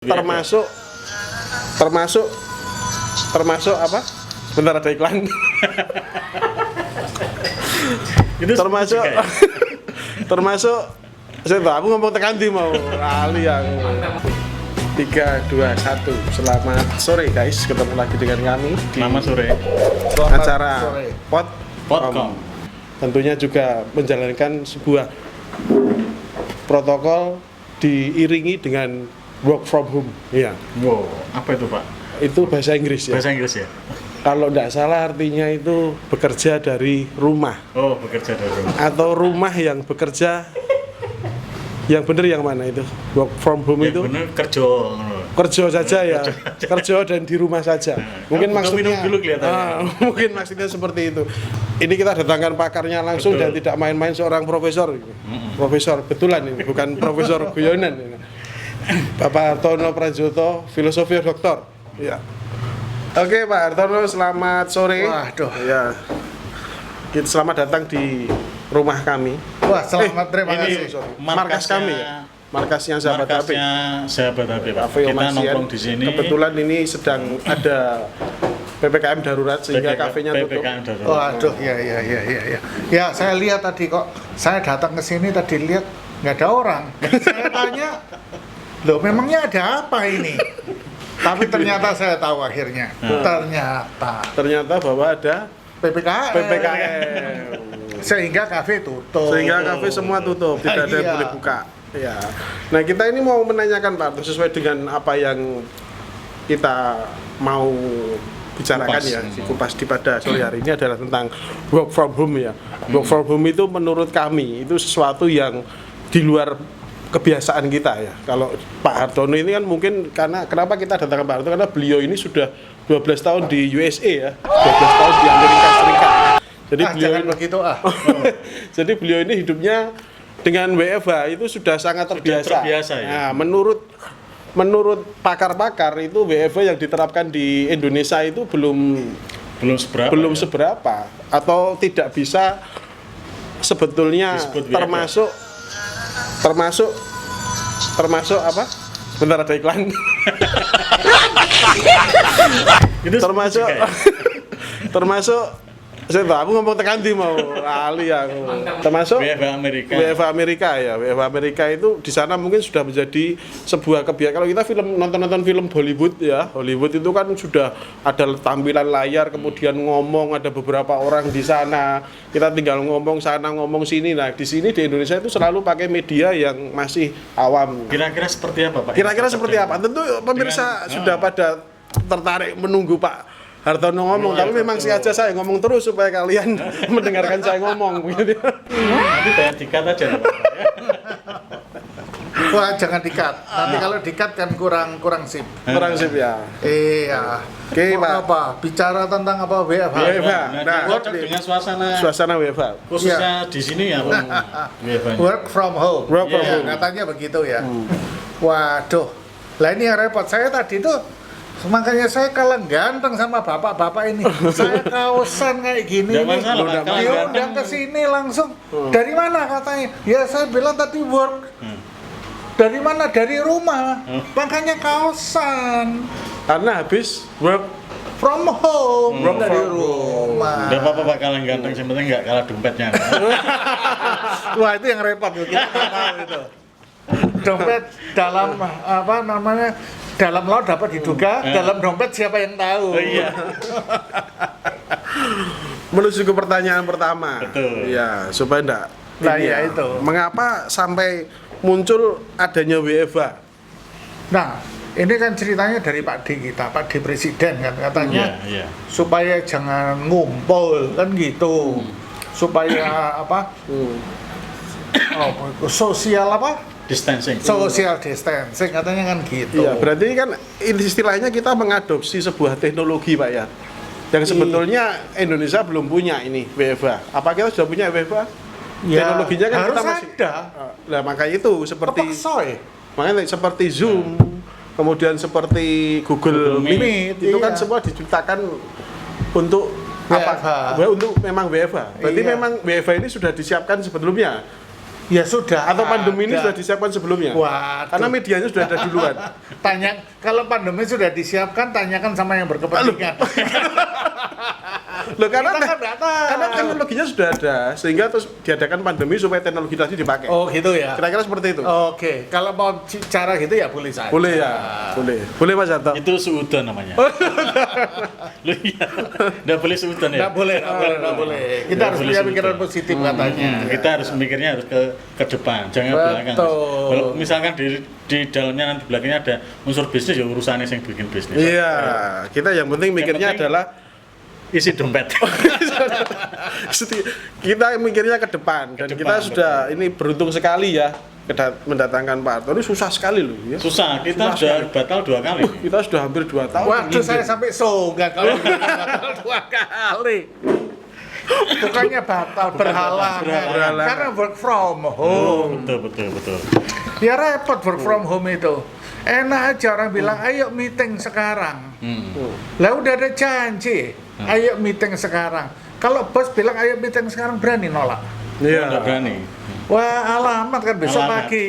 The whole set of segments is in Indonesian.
termasuk apa? Bentar ada iklan. Itu termasuk saya tahu aku ngomong tekan di mau lali aku. 3, 2, 1. Selamat sore guys, ketemu lagi dengan kami di Selamat sore. acara Podcom. Tentunya juga menjalankan sebuah protokol diiringi dengan work from home. Iya. Wow, apa itu Pak? Itu bahasa Inggris ya. Bahasa Inggris ya? Kalau tidak salah artinya itu bekerja dari rumah. Oh, bekerja dari rumah. Atau rumah yang bekerja. Yang benar yang mana itu? Work from home Yang itu? bener kerja. Kerja saja ya. Kerja dan di rumah saja. Mungkin maksudnya minum dulu kelihatannya. mungkin maksudnya seperti itu. Ini kita datangkan pakarnya langsung. Betul. Dan tidak main-main seorang profesor. Profesor betulan ini, bukan profesor guyonan ini. Bapak Hartono Prajoto, filosofi doktor. Ya. Oke Pak Hartono, selamat sore. Waduh. Ya. Selamat datang di rumah kami. Wah, selamat terima ini kasih. Markas kami ya. Markasnya Sahabat HP. Markasnya Sahabat HP Pak. Cafe Kita Omasian. nongkrong di sini. Kebetulan ini sedang ada PPKM darurat sehingga kafenya tutup. PPKM darurat. Waduh, ya. Ya, saya lihat tadi kok. Saya datang ke sini tadi lihat nggak ada orang. Saya tanya, loh memangnya ada apa ini? Tapi ternyata saya tahu akhirnya. Ternyata bahwa ada PPKM. Sehingga kafe tutup. Sehingga kafe semua tutup, tidak ada yang Iya. boleh buka. Ya. Nah, kita ini mau menanyakan Pak, sesuai dengan apa yang kita mau bicarakan Kupas. ya, di kupas di pada sore hari ini adalah tentang work from home ya. Work from home itu menurut kami itu sesuatu yang di luar kebiasaan kita ya. Kalau Pak Hartono ini kan mungkin karena kenapa kita datang ke Pak Hartono, karena beliau ini sudah 12 tahun di USA ya, 12 tahun di Amerika Serikat. Jadi Jangan begitu jadi beliau ini hidupnya dengan WFH itu sudah sangat terbiasa. terbiasa, ya? Nah, menurut pakar-pakar itu WFH yang diterapkan di Indonesia itu belum belum seberapa. seberapa atau tidak bisa sebetulnya Disebut WFH. termasuk apa? Bentar ada iklan. Itu termasuk juga ya? termasuk saya tahu aku ngomong tekan di mau lali aku. Termasuk WFH Amerika. WFH Amerika ya. WFH Amerika itu di sana mungkin sudah menjadi sebuah kebiasaan. Kalau kita nonton film Hollywood ya, Hollywood itu kan sudah ada tampilan layar, kemudian ngomong, ada beberapa orang di sana. Kita tinggal ngomong sana, ngomong sini. Nah, di sini di Indonesia itu selalu pakai media yang masih awam. Kira-kira seperti apa Pak? Kira-kira seperti apa? Tentu pemirsa sudah pada tertarik menunggu Pak Hartono ngomong, tapi memang sengaja saya ngomong terus supaya kalian mendengarkan saya ngomong gitu. Nanti banyak dikat aja Pak. Wah, jangan dikat. Nanti kalau dikat kan kurang sip. Kurang sip ya. Iya. Oke, Mau Pak. apa? Bicara tentang apa WFH? WFH. Nah, Nah, cocok dengan Suasana WFH. khususnya di sini ya WFH. Work from home. Work from Iya, home. katanya begitu ya. Waduh. Lah ini yang repot. Saya tadi tuh makanya saya kalah ganteng sama bapak-bapak ini. Saya kaosan kayak gini. Nggak nih. masalah, Pak. Kalah Diundang ganteng. ke sini langsung. Dari mana katanya? Ya saya bilang tadi work. Dari mana? Dari rumah. Makanya kaosan. Karena habis work From home. Work Dari from rumah. Udah apa-apa Pak kalah ganteng, yang penting nggak kalah dompetnya. Wah, itu yang repot tuh. Kita nggak tahu itu. Dompet dalam apa namanya? Dalam laut dapat diduga, dalam dompet siapa yang tahu? Oh, iya. menuju ke pertanyaan pertama. Betul. Ya, supaya enggak. Nah, ini ya itu. Mengapa sampai muncul adanya WFH? Nah, ini kan ceritanya dari Pak D kita, Pak D Presiden kan katanya Iya. supaya jangan ngumpul kan gitu. Supaya apa? Oh, sosial apa? Distancing. Social distancing katanya kan gitu. Iya, berarti kan ini istilahnya kita mengadopsi sebuah teknologi, Pak ya. Yang sebetulnya Indonesia belum punya ini WFH. Apa kita sudah punya WFH? Ya, Teknologinya kan harus kita masih ada. Nah, makanya itu seperti Kepeksa ya? makanya seperti Zoom, kemudian seperti Google Google Meet, Meet, itu kan iya. semua diciptakan untuk WFH. untuk memang WFH. Berarti Iya. memang WFH ini sudah disiapkan sebelumnya. Ya sudah. Atau pandemi ini ada. sudah disiapkan sebelumnya? Waduh. Karena medianya sudah ada duluan. Tanya, kalau pandemi sudah disiapkan, tanyakan sama yang berkepentingan. Loh, karena Kita kan nggak tahu. karena teknologinya sudah ada, sehingga terus diadakan pandemi supaya teknologi tadi dipakai. Oh gitu ya. Kira-kira seperti itu. Oke, kalau mau cara gitu ya boleh saja. Boleh ya, boleh. Boleh Mas Harto. Itu suudon namanya. Lu iya. Enggak boleh suudon ya. Nggak boleh, nggak boleh, nggak boleh. Kita Nggak harus boleh punya sudut. pikiran positif katanya. Kita harus mikirnya harus ke depan, jangan Betul. belakang. Kalau misalkan di dalamnya nanti belakangnya ada unsur bisnis ya urusannya yang bikin bisnis. Iya, kita yang penting mikirnya penting- adalah Isi dompet. kita mikirnya ke depan dan Ke kita depan, sudah ini beruntung sekali ya mendatangkan Pak Harto. Ini susah sekali loh ya. Susah, kita Susah sudah batal 2 kali. Kita sudah hampir 2 tahun. Waduh, menginjil. saya sampai soga kalau batal 2 kali. Bukannya batal, berhalangan. berhalangan. Karena work from home. Betul. Ya repot work from home itu. Enak aja orang bilang, ayo meeting sekarang. Lah udah ada janji, ayo meeting sekarang. Kalau bos bilang ayo meeting sekarang, berani nolak. Iya. Enggak berani. Wah, alamat kan besok Alamat. pagi.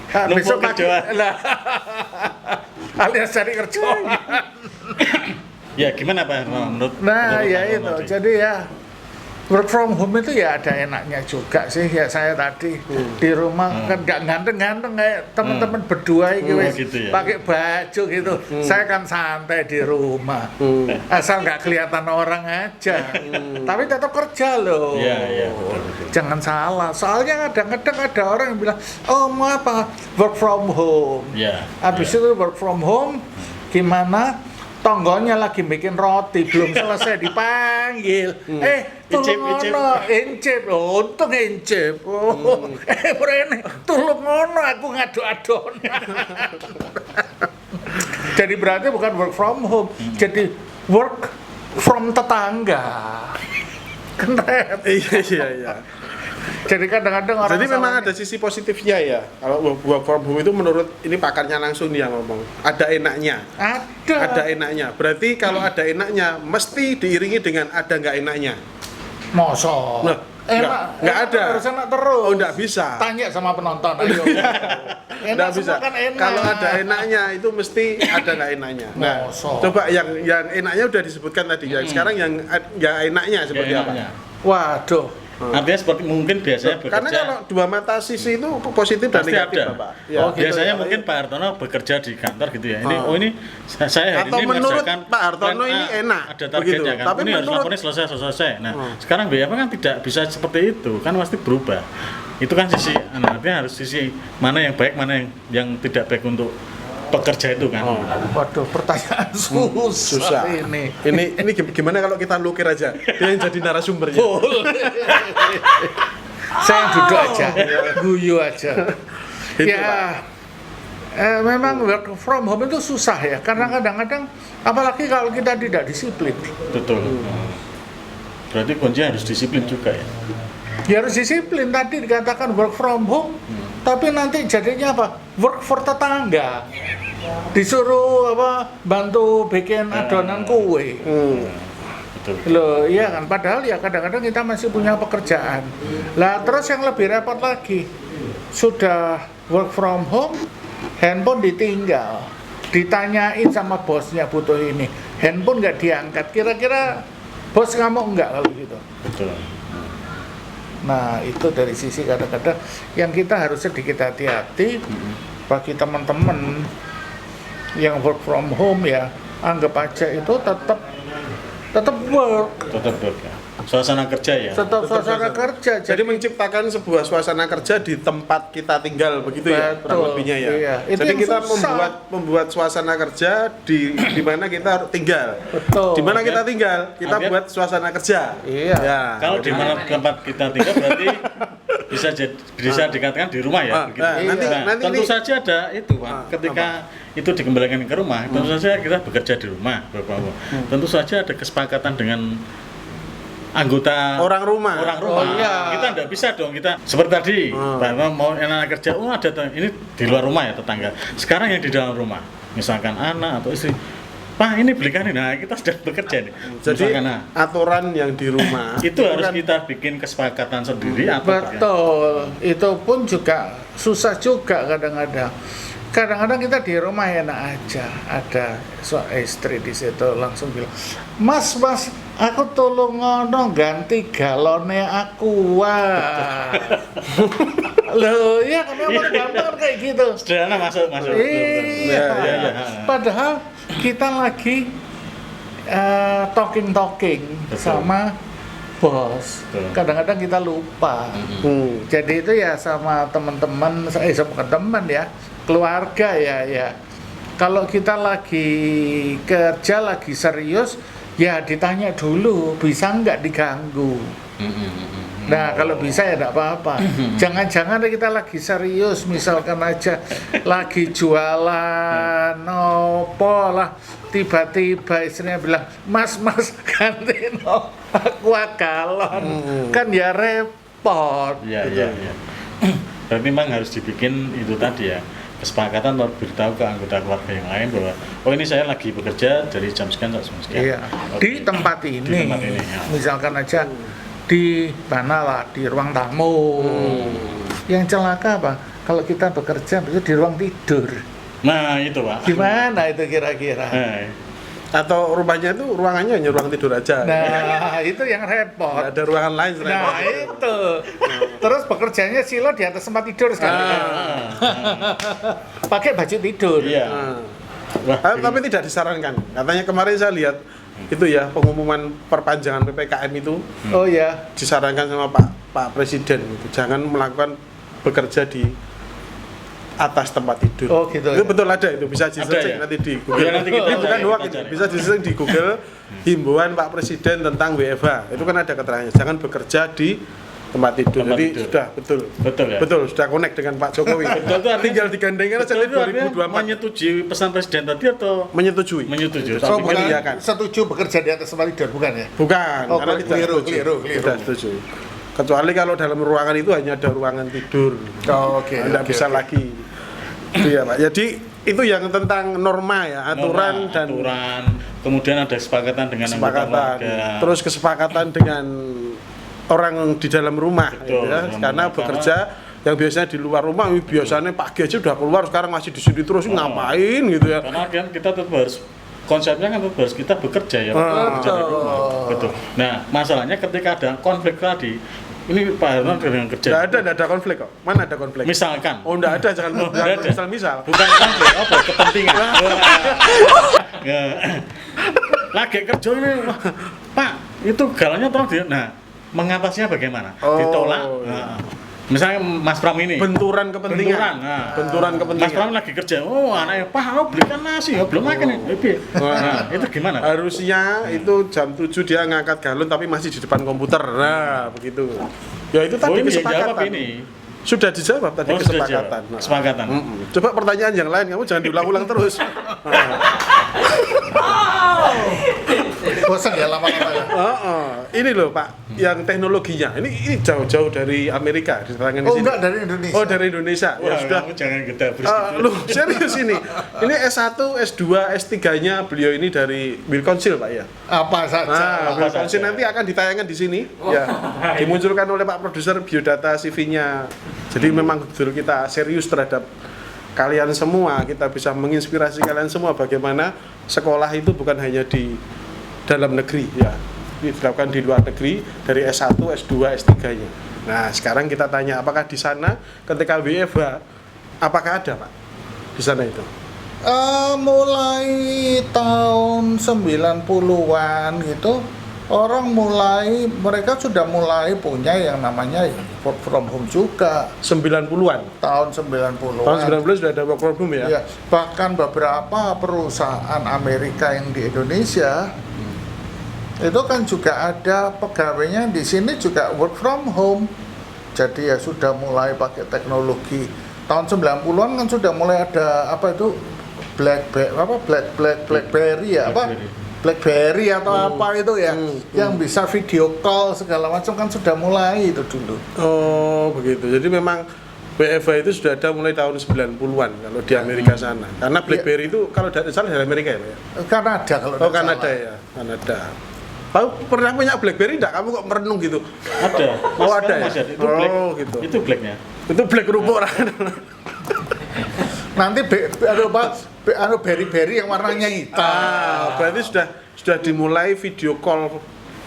Ah, Numpuk besok pagi. kerjaan. Lah. Alias cari kerja. Ya gimana Pak menurut Nah, menurut ya Pak itu. Romadi? Jadi ya work from home itu ya ada enaknya juga sih ya. Saya tadi di rumah kan nggak ganteng-ganteng kayak teman-teman berdua ini wes gitu ya. pakai baju gitu. Saya kan santai di rumah. Asal nggak kelihatan orang aja. Tapi tetap kerja loh. Iya, betul. Jangan salah. Soalnya kadang-kadang ada orang yang bilang, "Oh, mau apa? Work from home." Iya. Habis itu work from home gimana? Tonggonya lagi bikin roti, belum selesai dipanggil. Tulung Incip. ngono, incip. Oh, untung incip. Oh, Brene, tulung ngono aku ngadu-adon. Jadi berarti bukan work from home, jadi work from tetangga. Keren. Iya. Jadi kadang-kadang orang Jadi memang salahnya- ada sisi positifnya ya. Kalau work from home itu menurut ini pakarnya langsung dia ngomong. Ada enaknya. Ada enaknya. Berarti kalau ada enaknya mesti diiringi dengan ada nggak enaknya. Mosok. Nah, nggak ada. Harus enak terus. Oh, nggak bisa. Tanya sama penonton, ayo. Enak Nggak bisa. semua kan enak. Kalau ada enaknya itu mesti ada nggak enaknya. Nah, Mosok. coba yang enaknya udah disebutkan tadi. Yang sekarang yang nggak enaknya seperti Ya, apa? enaknya. Waduh. Artinya seperti mungkin biasanya bekerja. Karena kalau dua mata sisi itu positif dan Pasti negatif, ada. Bapak. Ya. Oh, gitu. Biasanya ya. mungkin Pak Hartono bekerja di kantor gitu ya. Ini Oh. ini saya hari Atau ini menurut mengerjakan Pak Hartono plan ini A, enak, ada targetnya begitu. kan. Tapi Ini harus menurut- laporannya selesai. Nah, sekarang BFA kan tidak bisa seperti itu, kan pasti berubah. Itu kan sisi artinya harus sisi mana yang baik, mana yang tidak baik untuk pekerja itu kan. Waduh, pertanyaan susah, Susah. ini. Ini gimana kalau kita lukir aja? Dia yang jadi narasumbernya. Saya duduk aja, guyu aja. Itu, Ya, memang work from home itu susah ya, karena kadang-kadang, apalagi kalau kita tidak disiplin. Betul. Berarti kuncinya harus disiplin juga ya. Ya harus disiplin, tadi dikatakan work from home, tapi nanti jadinya apa? Work for tetangga. Disuruh apa? Bantu bikin adonan kue. Betul. Loh, iya kan, padahal ya kadang-kadang kita masih punya pekerjaan. Lah terus yang lebih repot lagi, sudah work from home, handphone ditinggal, ditanyain sama bosnya butuh ini, handphone nggak diangkat. Kira-kira bos ngamuk nggak kalau gitu? Betul. Nah itu dari sisi kadang-kadang yang kita harus sedikit hati-hati bagi teman-teman yang work from home ya, anggap aja itu tetap work, Tetap bekerja. Suasana kerja ya. tetap suasana kerja. Jadi menciptakan sebuah suasana kerja di tempat kita tinggal begitu ya, Betul, kurang lebihnya ya. iya. Itu Jadi yang kita susah. membuat suasana kerja di mana kita tinggal. Betul. Di mana kita tinggal, kita Artinya- buat suasana kerja. Iya. Ya. Kalau di mana tempat kita tinggal berarti bisa dikatakan di rumah ya. begitu. nanti Tentu ini- saja ada itu Pak. Ketika itu dikembalikan ke rumah, tentu saja kita bekerja di rumah, Bapak. Tentu saja ada kesepakatan dengan anggota Orang rumah. Oh, iya. Kita tidak bisa dong kita seperti tadi bahwa mau anak kerja ada ini di luar rumah ya tetangga. Sekarang yang di dalam rumah, misalkan anak atau istri Pak ini belikan ini, nah kita sudah bekerja nih. Jadi Misalkan, nah, aturan yang di rumah itu harus kan kita bikin kesepakatan sendiri atau Betul, itu pun juga susah juga kadang-kadang. Kadang-kadang kita di rumah enak aja, ada istri di situ langsung bilang, Mas, aku tolong ngono ganti galonnya Aqua. Loh, ya kan memang gampang kayak gitu. sederhana masuk. Iya. Iya. Padahal kita lagi talking Betul. sama bos. Betul. Kadang-kadang kita lupa. Jadi itu ya sama teman-teman, bukan teman ya, keluarga ya. Kalau kita lagi kerja, lagi serius, ya ditanya dulu, bisa nggak diganggu. Nah, kalau bisa ya enggak apa-apa. Jangan-jangan kita lagi serius, misalkan aja lagi jualan opo lah, tiba-tiba istrinya bilang, Mas, ganti no Aqua galon. Kan ya repot. Iya. Berarti memang harus dibikin itu tadi ya, kesepakatan atau beritahu ke anggota keluarga yang lain bahwa oh ini saya lagi bekerja dari jam sekian sampai jam sekian. Iya. Oke. Di tempat ini, ya. misalkan aja di mana lah, di ruang tamu. Yang celaka apa? Kalau kita bekerja itu di ruang tidur. Nah itu Pak. Gimana itu kira-kira? atau rumahnya itu ruangannya hanya ruang tidur aja. Nah, itu yang repot. Nggak ada ruangan lain selain Nah, itu. Terus bekerjanya silo di atas tempat tidur sekali. Pakai baju tidur. Iya. Tapi tidak disarankan. Katanya kemarin saya lihat itu ya pengumuman perpanjangan PPKM itu. Oh ya. Disarankan sama Pak Presiden gitu. Jangan melakukan bekerja di atas tempat tidur. Oh gitu. Itu betul ada itu, bisa di-search ya? nanti di Google. Nanti kita Ini bukan cari, hoax kita itu. cari. Bisa di-search di Google himbauan Pak Presiden tentang WFH. Itu kan ada keterangannya. Jangan bekerja di tempat tidur. Tempat Jadi tidur. sudah betul. Betul ya? Betul, sudah connect dengan Pak Jokowi. Betul itu artinya- Tinggal digandengkan aja Betul di itu artinya 2024. menyetujui pesan Presiden tadi atau Menyetujui. menyetujui? So, Tapi bukan iya kan? setuju bekerja di atas tempat tidur, bukan ya? Bukan, Oh, karena tidak keliru, setuju. keliru. Tidak setuju. Kecuali kalau dalam ruangan itu hanya ada ruangan tidur. Oh, oke. Tidak bisa lagi. Iya Pak. Jadi itu yang tentang norma ya, aturan norma, dan aturan, kemudian ada kesepakatan dengan anggota kesepakatan. keluarga. Terus kesepakatan dengan orang di dalam rumah gitu Betul, ya. dalam Karena rumah. bekerja yang biasanya di luar rumah, biasanya pagi aja udah keluar, sekarang masih di sini terus ngapain gitu ya. Karena kan kita tetap harus konsepnya kan tetap harus kita bekerja ya, bekerja dari rumah. Betul. Nah, masalahnya ketika ada konflik tadi, ini Pak Herman dengan kerja. Nggak ada konflik kok. Mana ada konflik? Misalkan, Oh, enggak ada, jangan Nggak ada. misal. bukan konflik, apa kepentingan. Lagi kerja ini, wah, Pak, itu galonnya tolong di. Nah, mengatasinya bagaimana? Oh. Ditolak. Nah, misalnya Mas Pram ini. Benturan kepentingan. Benturan, nah. Benturan Mas kepentingan. Pram lagi kerja, oh anaknya, Pak, aku belikan nasi, ya belum makan nih. Nah, itu gimana? Harusnya itu jam 7 dia ngangkat galon tapi masih di depan komputer. Nah, begitu. Ya itu tadi Oh, ini yang kesepakatan. jawab ini. Sudah dijawab tadi Oh, sudah kesepakatan. dijawab. Kesepakatan. Coba pertanyaan yang lain, kamu jangan diulang-ulang terus. Bosan ya lama-lama ya. Ini loh Pak, yang teknologinya. Ini jauh-jauh dari Amerika diterangkan di Oh sini. enggak, dari Indonesia. Oh, dari Indonesia. Ya Wah, sudah. kamu jangan kita Loh, serius ini. Ini S1, S2, S3-nya beliau ini dari Wilkonsil, Pak ya. Apa saja. Nah, apa Wilkonsil saja. nanti akan ditayangkan di sini. Ya. Dimunculkan oleh Pak Produser biodata CV-nya. Jadi memang betul kita serius terhadap kalian semua. Kita bisa menginspirasi kalian semua bagaimana sekolah itu bukan hanya di dalam negeri ya. Dilakukan di luar negeri dari S1, S2, S3-nya. Nah, sekarang kita tanya apakah di sana ketika WFH apakah ada, Pak? Di sana itu. Mulai tahun 90-an gitu, mereka sudah mulai punya yang namanya work from home juga 90-an. tahun 90-an. Tahun 90 sudah ada work from home ya? Iya, bahkan beberapa perusahaan Amerika yang di Indonesia itu kan juga ada pegawainya di sini juga work from home. Jadi ya sudah mulai pakai teknologi. Tahun 90-an kan sudah mulai ada apa itu BlackBerry ya, apa? BlackBerry atau apa itu ya, yang bisa video call segala macam kan sudah mulai itu dulu. Oh begitu. Jadi memang WFH itu sudah ada mulai tahun 90-an kalau di Amerika sana. Karena BlackBerry itu kalau dari salah dari Amerika ya, Pak ya? Kanada kalau Oh, nggak Kanada salah. ya, Kanada. Tahu pernah punya BlackBerry enggak? Kamu kok merenung gitu? Ada. Oh, ada Sekarang ya? masih ada. Itu black. Oh, gitu. Itu blacknya. Itu black rumput orang. Nanti berry-berry yang warnanya hitam. Berarti sudah dimulai video call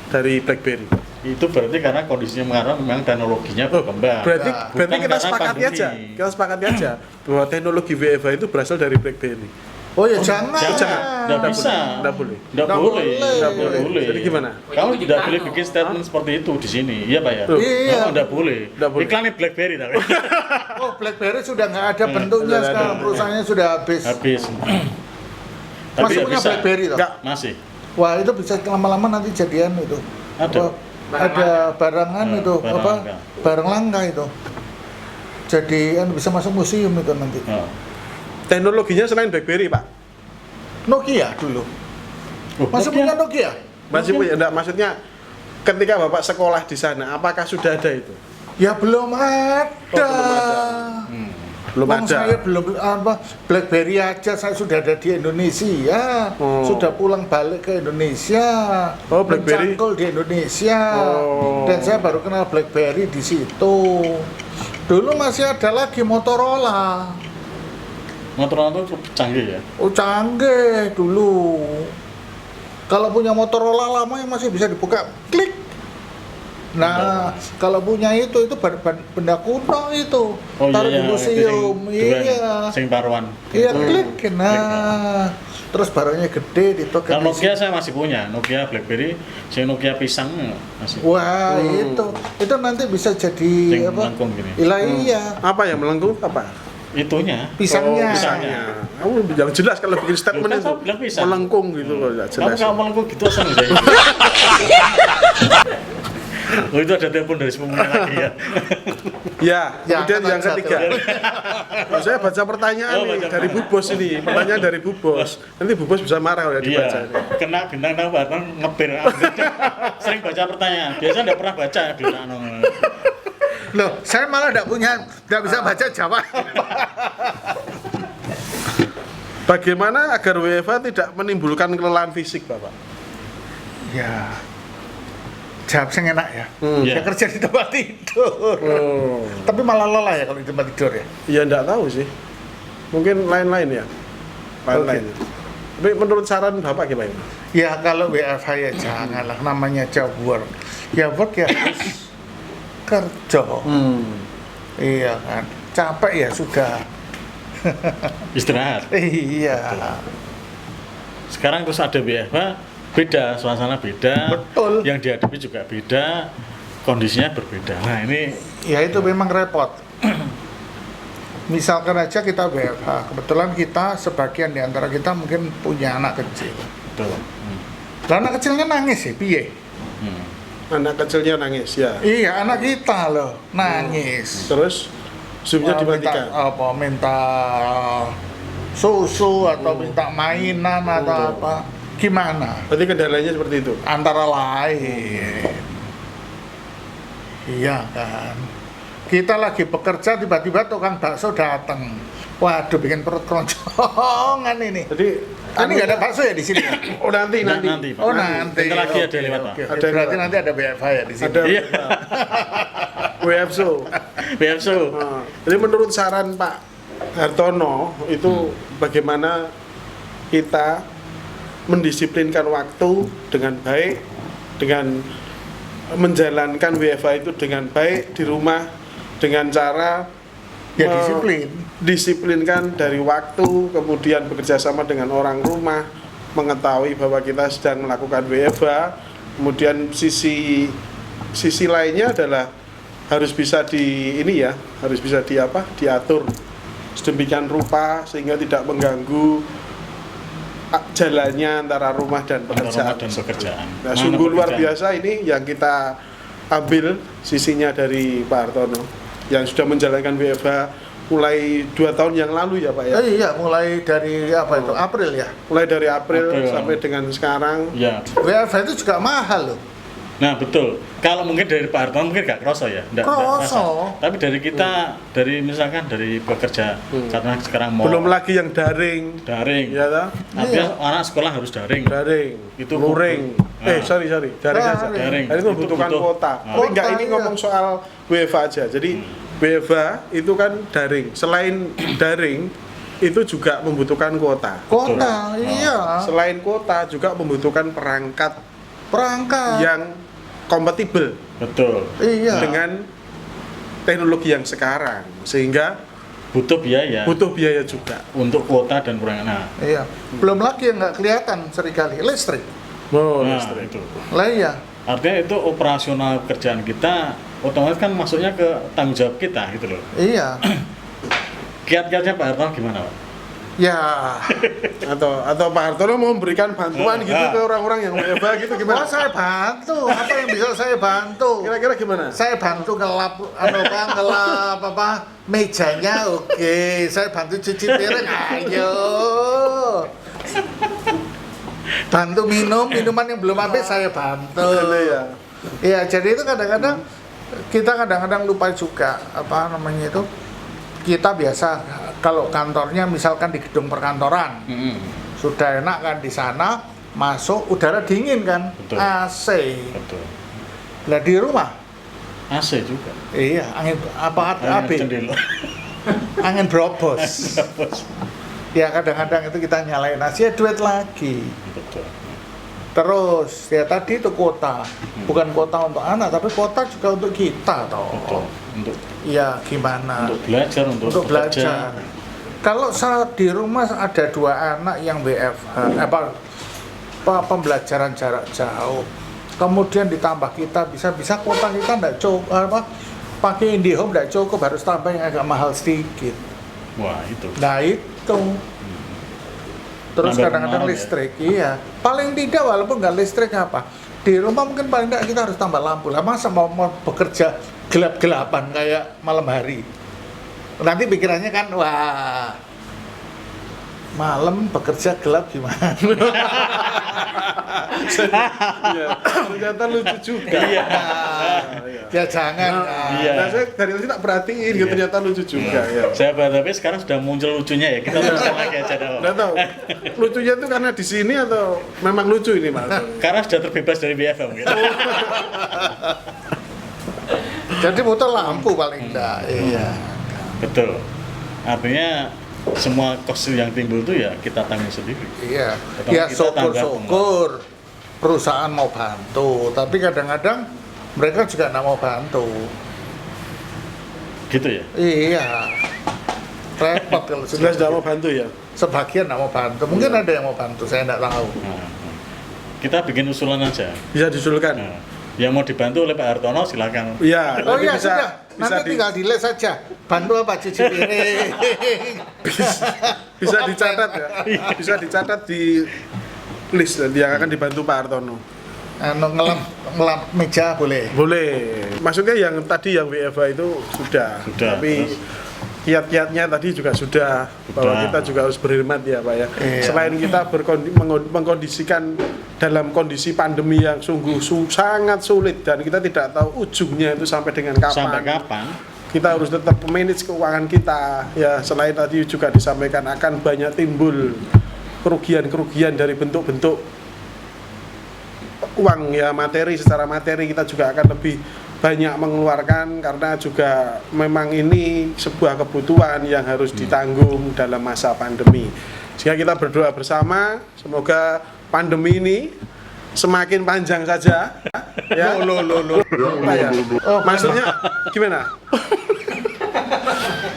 dari BlackBerry. Itu berarti karena kondisinya mengarah memang teknologinya berkembang. Berarti Nah, berarti bukan kita karena sepakati pandemi. aja. Kita sepakati aja bahwa teknologi WFH itu berasal dari BlackBerry. Oh ya jangan. Nggak bisa. Nggak boleh. Nggak Nggak boleh. boleh. Nggak Nggak boleh. Jadi gimana? Kamu tidak boleh bikin statement seperti itu di sini, iya Pak ya? Iya. Oh, nggak boleh. Nggak boleh. Iklannya BlackBerry tapi Oh BlackBerry sudah nggak ada bentuknya sudah sekarang, ada. perusahaannya sudah habis. habis. Tapi Masih ya punya bisa. BlackBerry toh? Nggak. Masih. Wah itu bisa lama-lama nanti jadian itu. Ada. Ada barangan Nah, itu barang apa? langka. Barang langka itu. Jadi bisa masuk museum itu nanti. Oh. Teknologinya selain BlackBerry, Pak. Nokia dulu. Oh, Masih punya Nokia? Masih punya enggak, maksudnya ketika Bapak sekolah di sana, apakah sudah ada itu? Ya belum ada. Oh, belum ada. Belum Wong ada. saya belum apa BlackBerry aja saya sudah ada di Indonesia, Oh. sudah pulang balik ke Indonesia, Oh, BlackBerry. mencangkul di Indonesia, Oh. dan saya baru kenal BlackBerry di situ. Dulu masih ada lagi Motorola, Motorola itu canggih ya. oh canggih dulu. Kalau punya Motorola lama yang masih bisa dibuka, klik. Nah, kalau punya itu benda kuno itu, Oh taruh iya, di museum, iya. Sing paruan. Iya Hmm. klik, nah terus barangnya gede ditoket. Kalau Nokia saya masih punya, Nokia BlackBerry, sing Nokia pisang masih. Wah itu nanti bisa jadi Yang apa? melengkung gini. Iya, Apa yang melengkung apa? Itunya. pisangnya. Oh, pisangnya. Kamu yang jelas kalau bikin statement Loh, kan itu saya bilang pisang. melengkung gitu loh, nggak Kamu jelas. kalau melengkung gitu asal nggak? Oh itu ada telepon dari semuanya lagi ya. Ya, Ya, kemudian yang angkat ketiga. satu. Oh, saya baca pertanyaan Oh, nih baca dari Bu Bos ini. Pertanyaan dari Bu Bos. Nanti Bu Bos bisa marah kalau dibaca. Iya, kena bintang tahu kan ngepir. Sering baca pertanyaan. Biasanya nggak pernah baca di sana. Loh, saya malah tidak bisa baca Jawa. Bagaimana agar WFH tidak menimbulkan kelelahan fisik, Bapak? Ya, jawab yang enak ya. Iya. Saya kerja di tempat tidur. Oh. Tapi malah lelah ya kalau di tempat tidur ya. Ya enggak tahu sih. Mungkin lain-lain ya. Lain-lain. Tapi menurut saran Bapak gimana? Ya kalau WFH ya janganlah, namanya job work. Ya work ya harus kerja. Iya kan. Capek ya sudah. Istirahat. Iya. Sekarang terus ada WFH, beda, suasana beda. Betul. Yang dihadapi juga beda, kondisinya berbeda. Nah ini Ya itu memang repot. Misalkan aja kita WFH, kebetulan kita sebagian di antara kita mungkin punya anak kecil. betul. Lah anak kecilnya nangis sih, piye? Anak kecilnya nangis ya. Iya, anak kita loh nangis. Terus zoomnya dimatikan. Minta susu atau minta mainan atau apa? Gimana? Berarti kendalanya seperti itu. Antara lain. Iya kan. Kita lagi bekerja tiba-tiba tukang bakso datang. Waduh, bikin perut keroncongan ini. Jadi Ini nggak ada bakso ya di sini? Ya? oh nanti. Nanti, Pak. Oh nanti. Bentar lagi ada Oke, lewat, Pak. oke, oke. Ada yang Berarti lewat. nanti ada BFH ya di sini. Ada Iya. WFSO. BFSO. Nah, jadi menurut saran Pak Hartono itu bagaimana kita mendisiplinkan waktu dengan baik, dengan menjalankan WFH itu dengan baik di rumah dengan cara Ya disiplin. disiplinkan dari waktu, kemudian bekerja sama dengan orang rumah, mengetahui bahwa kita sedang melakukan WFH, kemudian sisi lainnya adalah harus bisa harus bisa diatur sedemikian rupa sehingga tidak mengganggu jalannya antara rumah dan pekerjaan. Dan pekerjaan. Nah, Mana sungguh luar pekerjaan? biasa ini yang kita ambil sisinya dari Pak Hartono yang sudah menjalankan WFH mulai 2 tahun yang lalu ya Pak ya. Iya, mulai dari apa itu? April ya. Mulai dari April April. sampai dengan sekarang. Ya, WFH itu juga mahal loh. Nah betul. Kalau mungkin dari Pak Hartono mungkin nggak kerasa ya, nggak Kerasa. kerasa. Tapi dari kita, dari misalkan dari pekerja, karena sekarang mau Belum lagi yang daring, daring, ya toh? artinya anak sekolah harus daring. Daring, Itu luring. Nah. Sorry, daring aja. Daring. Itu membutuhkan Itu butuh. kuota. Nah. Tapi enggak Kuota, ini iya. ngomong soal WFA aja. Jadi WFA itu kan daring. Selain daring itu juga membutuhkan kuota. Kota, iya. Selain kuota juga membutuhkan perangkat Perangkat. yang kompatibel Betul. Iya. dengan teknologi yang sekarang, sehingga Butuh biaya butuh biaya juga. untuk kuota dan perangan. Nah, Iya. Belum lagi yang nggak kelihatan seringkali listrik. Oh, nah, listrik. itu. Lah iya. Artinya itu operasional pekerjaan kita otomatis kan masuknya ke tanggung jawab kita gitu loh. Iya. Kiat-kiatnya Pak Hartono gimana, Pak? Ya. Atau Pak Hartono mau memberikan bantuan gitu ke orang-orang yang WFH gitu Wah, gimana? saya bantu. Apa yang bisa saya bantu? Kira-kira gimana? Saya bantu ngelap ngelap apa mejanya, oke. Saya bantu cuci piring, ayo. Bantu minuman yang belum habis saya bantu. Gitu ya. Iya, jadi itu kadang-kadang kita lupa juga apa namanya itu. Kita biasa kalau kantornya misalkan di gedung perkantoran, sudah enak kan di sana, masuk udara dingin kan, Betul. AC. Betul. Lah di rumah, AC juga. iya angin apa AB, Cendela. angin brobos. Ya kadang-kadang itu kita nyalain AC, ya duet lagi. Betul. Terus ya tadi itu kota, bukan kota untuk anak, tapi kota juga untuk kita Betul. toh. Untuk Iya gimana? belajar, untuk Belajar. bekerja. Kalau saat di rumah ada 2 anak yang WFH, pembelajaran jarak jauh, kemudian ditambah kita bisa kuota kita tidak cukup, pakai IndiHome tidak cukup, harus tambah yang agak mahal sedikit. Wah, itu. Nah itu. Terus Nambah kadang-kadang mahal ya? listrik, iya. Paling tidak walaupun nggak listrik apa, di rumah mungkin paling tidak kita harus tambah lampu lah. Masa mau bekerja gelap-gelapan kayak malam hari? Nanti pikirannya kan, wah, malam bekerja gelap gimana? Iya, ternyata lucu juga. Iya. Ya jangan. Iya. Nah, saya dari tadi tak perhatiin, gitu, ternyata lucu juga. Ya. Saya tapi sekarang sudah muncul lucunya ya. Kita teruskan lagi aja dong. Nggak tahu, lucunya itu karena di sini atau memang lucu ini Pak? Karena sudah terbebas dari BFM gitu. Jadi butuh lampu paling enggak. Iya. Betul. Artinya semua kos yang timbul itu ya kita tanggung sendiri. Iya. Pertama Ya kita tanggap syukur-syukur perusahaan mau bantu, tapi kadang-kadang mereka juga nggak mau bantu. Gitu ya. Iya. Repot kalau Jelas sudah tidak mau bantu ya. sebagian nggak mau bantu. Mungkin ada yang mau bantu, saya nggak tahu. Nah, kita bikin usulan aja. Bisa diusulkan. Nah, yang mau dibantu oleh Pak Hartono silakan. Iya, Oh nanti iya bisa, sudah, bisa nanti tinggal di-les saja. Bantu apa cuci piring? bisa dicatat ya. Bisa dicatat di list nanti yang akan dibantu Pak Hartono. Anu ngelap meja boleh. Boleh. Maksudnya yang tadi yang WFH itu sudah. Sudah, Tapi terus? kiat-kiatnya tadi juga sudah bahwa Sudah. kita juga harus berhemat ya Pak ya. Iya. Selain kita mengkondisikan dalam kondisi pandemi yang sungguh sangat sulit dan kita tidak tahu ujungnya itu sampai dengan kapan. Sampai kapan? Kita harus tetap manage keuangan kita ya. Selain tadi juga disampaikan akan banyak timbul kerugian-kerugian dari bentuk-bentuk uang ya, materi, secara materi kita juga akan lebih banyak mengeluarkan karena juga memang ini sebuah kebutuhan yang harus ditanggung dalam masa pandemi. Sehingga kita berdoa bersama semoga pandemi ini semakin panjang saja ya. Apa ya? Maksudnya gimana?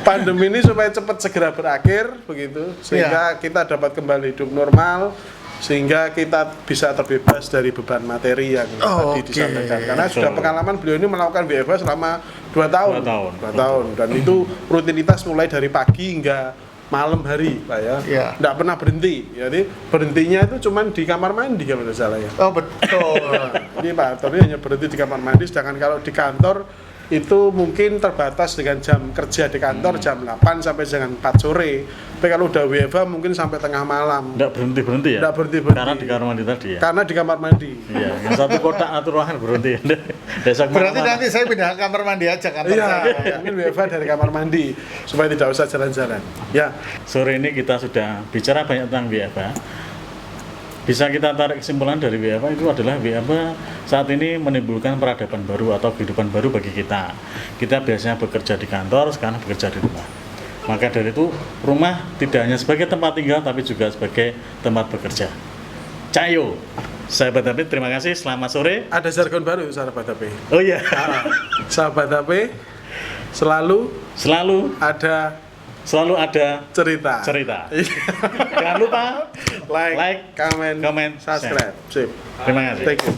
Pandemi ini supaya cepat segera berakhir begitu sehingga kita dapat kembali hidup normal, sehingga kita bisa terbebas dari beban materi yang tadi disampaikan. Karena sudah pengalaman beliau ini melakukan WFH selama 2 tahun. 2 tahun. Dan itu rutinitas mulai dari pagi hingga malam hari, Pak ya. Iya. Nggak pernah berhenti. Jadi berhentinya itu cuma di kamar mandi kalau tidak salah ya. Oh betul. Ini Pak Hartono hanya berhenti di kamar mandi, sedangkan kalau di kantor itu mungkin terbatas dengan jam kerja di kantor jam 8 sampai dengan 4 sore. Tapi kalau udah WFH mungkin sampai tengah malam. Nggak berhenti ya? Nggak berhenti-berhenti. Karena di kamar mandi tadi ya? Karena di kamar mandi. Iya, yang satu kotak satu ruangan berhenti. Desa Berarti kemana-mana. nanti saya pindah ke kamar mandi aja kantor Iya, saya. mungkin WFH dari kamar mandi supaya tidak usah jalan-jalan. Ya, Sore ini kita sudah bicara banyak tentang WFH. Bisa kita tarik kesimpulan dari WFH itu adalah WFH saat ini menimbulkan peradaban baru atau kehidupan baru bagi kita. Kita biasanya bekerja di kantor, sekarang bekerja di rumah. Maka dari itu rumah tidak hanya sebagai tempat tinggal tapi juga sebagai tempat bekerja. Cayo, sahabat HP, terima kasih. Selamat sore. ada jargon baru sahabat HP. Oh iya, Sahabat HP selalu selalu ada cerita. cerita. Jangan lupa like, comment, comment, subscribe. Sip. Terima kasih. Thank you.